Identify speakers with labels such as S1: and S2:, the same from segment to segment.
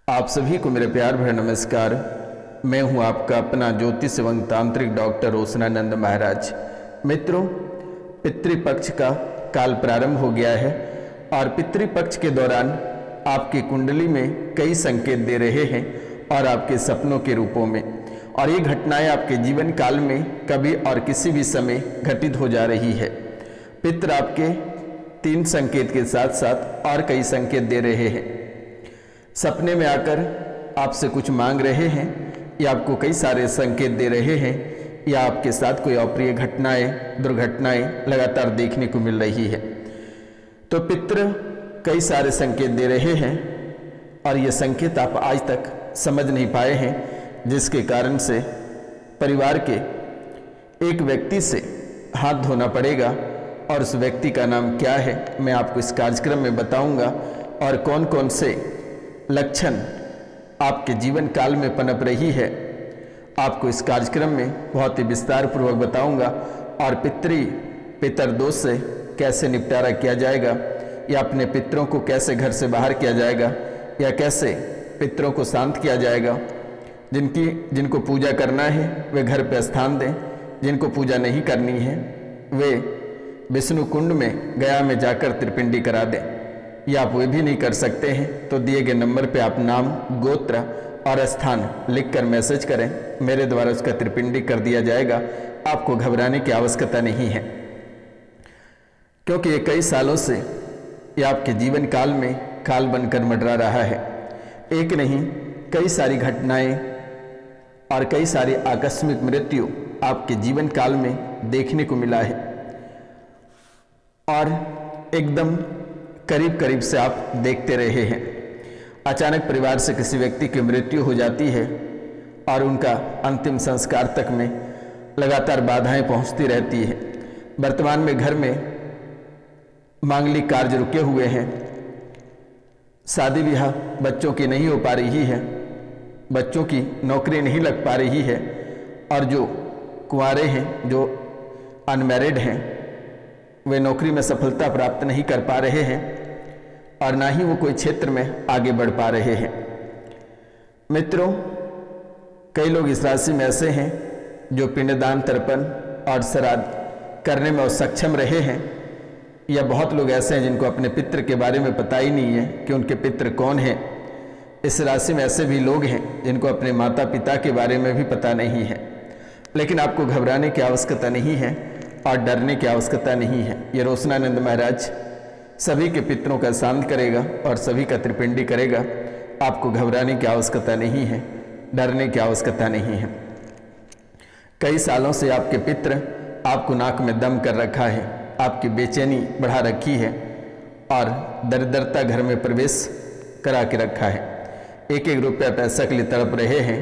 S1: आप सभी को मेरे प्यार भरा नमस्कार। मैं हूं आपका अपना ज्योतिष एवं तांत्रिक डॉक्टर रोशनानंद महाराज। मित्रों, पितृपक्ष का काल प्रारंभ हो गया है और पितृपक्ष के दौरान आपकी कुंडली में कई संकेत दे रहे हैं और आपके सपनों के रूपों में, और ये घटनाएं आपके जीवन काल में कभी और किसी भी समय घटित हो जा रही है। पितृ आपके 3 संकेत के साथ साथ और कई संकेत दे रहे हैं। सपने में आकर आपसे कुछ मांग रहे हैं या आपको कई सारे संकेत दे रहे हैं या आपके साथ कोई अप्रिय घटनाएं, दुर्घटनाएं लगातार देखने को मिल रही है। तो पितृ कई सारे संकेत दे रहे हैं और ये संकेत आप आज तक समझ नहीं पाए हैं, जिसके कारण से परिवार के एक व्यक्ति से हाथ धोना पड़ेगा। और उस व्यक्ति का नाम क्या है मैं आपको इस कार्यक्रम में बताऊंगा, और कौन कौन से लक्षण आपके जीवन काल में पनप रही है आपको इस कार्यक्रम में बहुत ही विस्तार पूर्वक बताऊंगा। और पितर दोष से कैसे निपटारा किया जाएगा, या अपने पितरों को कैसे घर से बाहर किया जाएगा, या कैसे पितरों को शांत किया जाएगा। जिनको पूजा करना है वे घर पे स्थान दें, जिनको पूजा नहीं करनी है वे विष्णु कुंड में गया में जाकर त्रिपिंडी करा दें, या आप वे भी नहीं कर सकते हैं तो दिए गए नंबर पे आप नाम, गोत्र और स्थान लिखकर मैसेज करें, मेरे द्वारा उसका त्रिपिंडी कर दिया जाएगा। आपको घबराने की आवश्यकता नहीं है, क्योंकि ये कई सालों से ये आपके जीवन काल में काल बनकर मंडरा रहा है। एक नहीं, कई सारी घटनाएं और कई सारी आकस्मिक मृत्यु आपके जीवन काल में देखने को मिला है, और एकदम करीब करीब से आप देखते रहे हैं। अचानक परिवार से किसी व्यक्ति की मृत्यु हो जाती है और उनका अंतिम संस्कार तक में लगातार बाधाएं पहुंचती रहती है। वर्तमान में घर में मांगलिक कार्य रुके हुए हैं, शादी ब्याह बच्चों की नहीं हो पा रही है, बच्चों की नौकरी नहीं लग पा रही है, और जो कुंवारे हैं, जो अनमैरिड हैं, वे नौकरी में सफलता प्राप्त नहीं कर पा रहे हैं और ना ही वो कोई क्षेत्र में आगे बढ़ पा रहे हैं। मित्रों, कई लोग इस राशि में ऐसे हैं जो पिंडदान, तर्पण और श्राद्ध करने में असक्षम रहे हैं, या बहुत लोग ऐसे हैं जिनको अपने पितृ के बारे में पता ही नहीं है कि उनके पितृ कौन हैं। इस राशि में ऐसे भी लोग हैं जिनको अपने माता पिता के बारे में भी पता नहीं है। लेकिन आपको घबराने की आवश्यकता नहीं है और डरने की आवश्यकता नहीं है। ये रोशनानंद महाराज सभी के पितरों का शांत करेगा और सभी का त्रिपिंडी करेगा। आपको घबराने की आवश्यकता नहीं है, डरने की आवश्यकता नहीं है। कई सालों से आपके पितर आपको नाक में दम कर रखा है, आपकी बेचैनी बढ़ा रखी है और दरिद्रता घर में प्रवेश करा के रखा है। एक एक रुपया पैसा के लिए तड़प रहे हैं,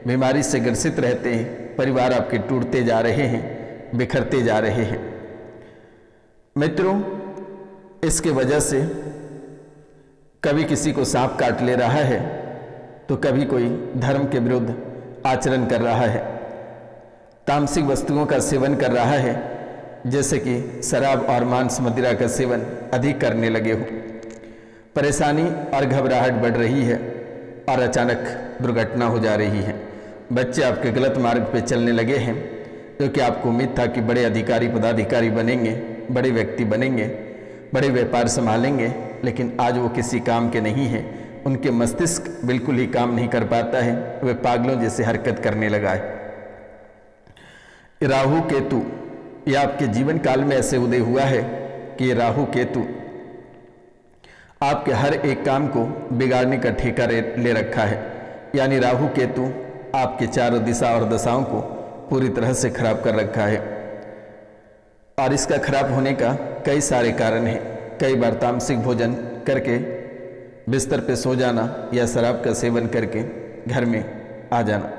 S1: बीमारी से ग्रसित रहते हैं, परिवार आपके टूटते जा रहे हैं, बिखरते जा रहे हैं। मित्रों, इसके वजह से कभी किसी को सांप काट ले रहा है तो कभी कोई धर्म के विरुद्ध आचरण कर रहा है, तामसिक वस्तुओं का सेवन कर रहा है, जैसे कि शराब और मांस मदिरा का सेवन अधिक करने लगे हो। परेशानी और घबराहट बढ़ रही है और अचानक दुर्घटना हो जा रही है। बच्चे आपके गलत मार्ग पे चलने लगे हैं, क्योंकि आपको उम्मीद था कि बड़े अधिकारी पदाधिकारी बनेंगे, बड़े व्यक्ति बनेंगे, बड़े व्यापार संभालेंगे, लेकिन आज वो किसी काम के नहीं हैं। उनके मस्तिष्क बिल्कुल ही काम नहीं कर पाता है, वे पागलों जैसे हरकत करने लगा है। राहु केतु ये आपके जीवन काल में ऐसे उदय हुआ है कि राहु केतु आपके हर एक काम को बिगाड़ने का ठेका ले रखा है। यानी राहु केतु आपके चारों दिशा और दशाओं को पूरी तरह से खराब कर रखा है, और इसका खराब होने का कई सारे कारण हैं। कई बार तामसिक भोजन करके बिस्तर पे सो जाना या शराब का सेवन करके घर में आ जाना,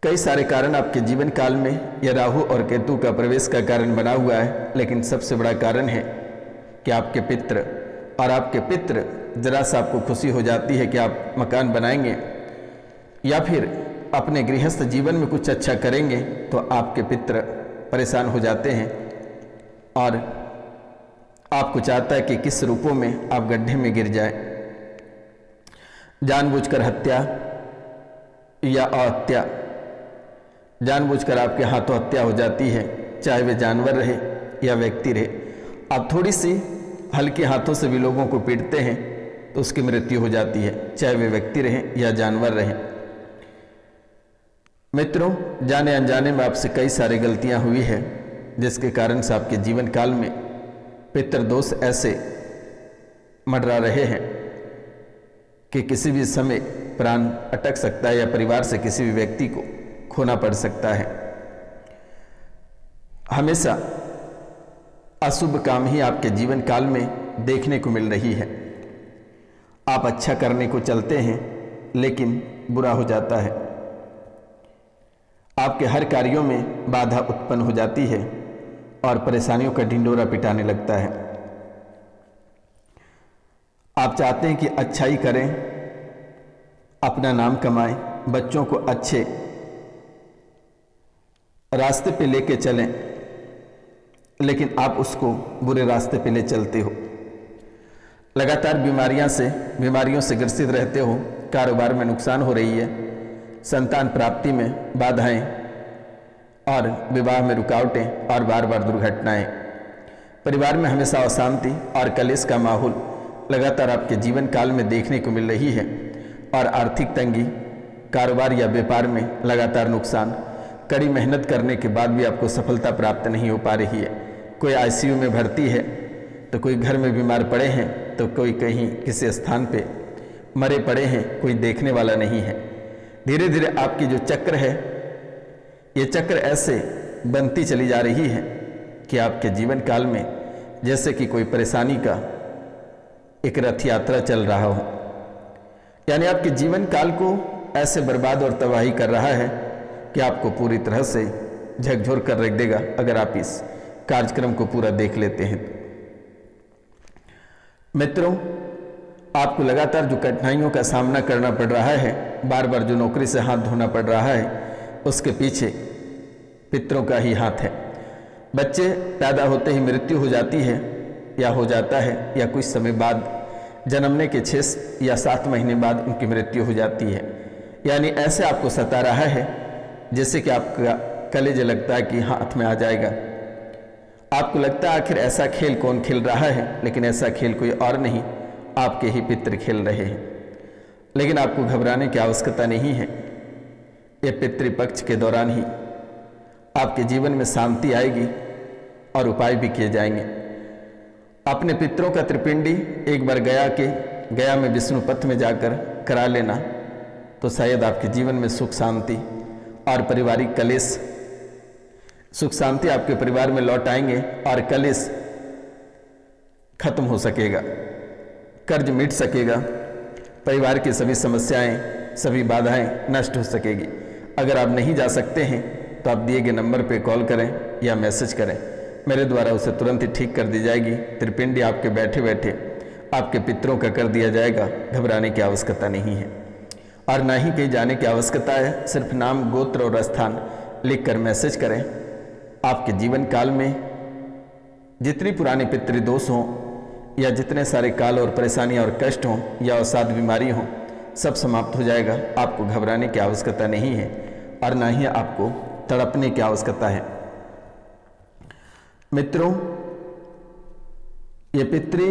S1: कई सारे कारण आपके जीवन काल में यह राहु और केतु का प्रवेश का कारण बना हुआ है। लेकिन सबसे बड़ा कारण है कि आपके पितृ, और आपके पितृ जरा सा आपको खुशी हो जाती है कि आप मकान बनाएंगे या फिर अपने गृहस्थ जीवन में कुछ अच्छा करेंगे, तो आपके पितृ परेशान हो जाते हैं और आपको चाहता है कि किस रूपों में आप गड्ढे में गिर जाए। जानबूझकर हत्या या अहत्या, जानबूझकर आपके हाथों हत्या हो जाती है, चाहे वे जानवर रहे या व्यक्ति रहे। आप थोड़ी सी हल्के हाथों से भी लोगों को पीटते हैं तो उसकी मृत्यु हो जाती है, चाहे वे व्यक्ति रहे या जानवर रहे। मित्रों, जाने अनजाने में आपसे कई सारी गलतियां हुई है, जिसके कारण से आपके जीवन काल में पितृदोष ऐसे मंडरा रहे हैं कि किसी भी समय प्राण अटक सकता है या परिवार से किसी भी व्यक्ति को खोना पड़ सकता है। हमेशा अशुभ काम ही आपके जीवन काल में देखने को मिल रही है। आप अच्छा करने को चलते हैं लेकिन बुरा हो जाता है। आपके हर कार्यों में बाधा उत्पन्न हो जाती है और परेशानियों का ढिंढोरा पिटाने लगता है। आप चाहते हैं कि अच्छाई करें, अपना नाम कमाएं, बच्चों को अच्छे रास्ते पे लेके चलें, लेकिन आप उसको बुरे रास्ते पे ले चलते हो। लगातार बीमारियों से ग्रसित रहते हो, कारोबार में नुकसान हो रही है, संतान प्राप्ति में बाधाएं और विवाह में रुकावटें और बार बार दुर्घटनाएं, परिवार में हमेशा अशांति और कलेश का माहौल लगातार आपके जीवन काल में देखने को मिल रही है और आर्थिक तंगी, कारोबार या व्यापार में लगातार नुकसान, कड़ी मेहनत करने के बाद भी आपको सफलता प्राप्त नहीं हो पा रही है। कोई आईसीयू में भर्ती है तो कोई घर में बीमार पड़े हैं तो कोई कहीं किसी स्थान पे मरे पड़े हैं, कोई देखने वाला नहीं है। धीरे धीरे आपकी जो चक्र है, ये चक्र ऐसे बनती चली जा रही है कि आपके जीवन काल में जैसे कि कोई परेशानी का एक रथ यात्रा चल रहा हो, यानी आपके जीवन काल को ऐसे बर्बाद और तबाही कर रहा है कि आपको पूरी तरह से झकझोर कर रख देगा अगर आप इस कार्यक्रम को पूरा देख लेते हैं। मित्रों, आपको लगातार जो कठिनाइयों का सामना करना पड़ रहा है, बार बार जो नौकरी से हाथ धोना पड़ रहा है, उसके पीछे पितरों का ही हाथ है। बच्चे पैदा होते ही मृत्यु हो जाती है या हो जाता है, या कुछ समय बाद जन्मने के 6 या 7 महीने बाद उनकी मृत्यु हो जाती है। यानी ऐसे आपको सता रहा है जैसे कि आपका कलेजे लगता है कि हाथ में आ जाएगा। आपको लगता है आखिर ऐसा खेल कौन खेल रहा है, लेकिन ऐसा खेल कोई और नहीं, आपके ही पितृ खेल रहे हैं। लेकिन आपको घबराने की आवश्यकता नहीं है। ये पितृपक्ष के दौरान ही आपके जीवन में शांति आएगी और उपाय भी किए जाएंगे। अपने पितरों का त्रिपिंडी एक बार गया में विष्णु पथ में जाकर करा लेना, तो शायद आपके जीवन में सुख शांति और पारिवारिक कलेश, सुख शांति आपके परिवार में लौट आएंगे और कलेश खत्म हो सकेगा, कर्ज मिट सकेगा, परिवार की सभी समस्याएं, सभी बाधाएं नष्ट हो सकेगी। अगर आप नहीं जा सकते हैं तो आप दिए गए नंबर पे कॉल करें या मैसेज करें, मेरे द्वारा उसे तुरंत ही ठीक कर दी जाएगी। त्रिपिंडी आपके बैठे बैठे आपके पितरों का कर दिया जाएगा। घबराने की आवश्यकता नहीं है और ना ही कहीं जाने की आवश्यकता है। सिर्फ नाम, गोत्र और स्थान लिखकर मैसेज करें। आपके जीवन काल में जितनी पुरानी पितृदोष हों या जितने सारे काल और परेशानियां और कष्ट हों या अवसाद बीमारी हों, सब समाप्त हो जाएगा। आपको घबराने की आवश्यकता नहीं है और ना ही आपको तड़पने की आवश्यकता है। मित्रों, ये पितृ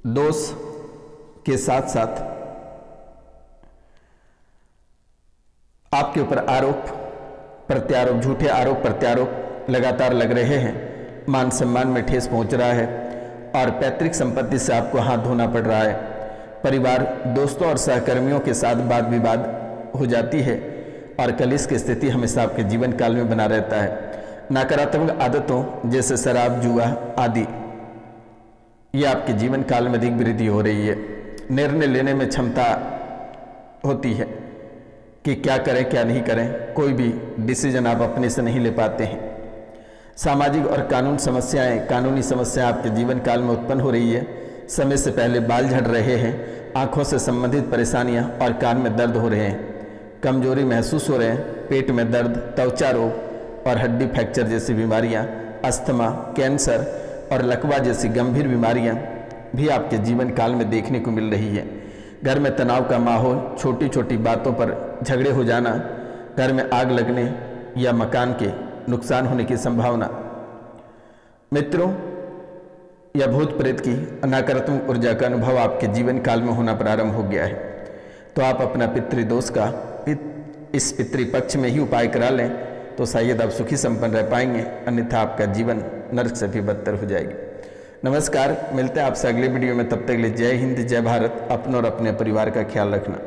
S1: दोष के साथ साथ आपके ऊपर आरोप प्रत्यारोप, झूठे आरोप प्रत्यारोप लगातार लग रहे हैं। मान सम्मान में ठेस पहुंच रहा है और पैतृक संपत्ति से आपको हाथ धोना पड़ रहा है। परिवार, दोस्तों और सहकर्मियों के साथ वाद विवाद हो जाती है और कलेश की स्थिति हमेशा आपके जीवन काल में बना रहता है। नकारात्मक आदतों जैसे शराब, जुआ आदि, ये आपके जीवन काल में अधिक वृद्धि हो रही है। निर्णय लेने में क्षमता होती है कि क्या करें क्या नहीं करें, कोई भी डिसीजन आप अपने से नहीं ले पाते हैं। सामाजिक और कानूनी समस्याएं आपके जीवन काल में उत्पन्न हो रही है। समय से पहले बाल झड़ रहे हैं, आंखों से संबंधित परेशानियां और कान में दर्द हो रहे हैं, कमजोरी महसूस हो रहे हैं, पेट में दर्द, त्वचा रोग और हड्डी फ्रैक्चर जैसी बीमारियां, अस्थमा, कैंसर और लकवा जैसी गंभीर बीमारियां भी आपके जीवन काल में देखने को मिल रही है। घर में तनाव का माहौल, छोटी छोटी बातों पर झगड़े हो जाना, घर में आग लगने या मकान के नुकसान होने की संभावना। मित्रों, या भूत प्रेत की नकारात्मक ऊर्जा का अनुभव आपके जीवन काल में होना प्रारंभ हो गया है, तो आप अपना पितृदोष का इस पितृपक्ष में ही उपाय करा लें, तो शायद आप सुखी संपन्न रह पाएंगे, अन्यथा आपका जीवन नरक से भी बदतर हो जाएगी। नमस्कार, मिलते हैं आपसे अगले वीडियो में। तब तक के लिए जय हिंद, जय भारत। अपनों और अपने परिवार का ख्याल रखना।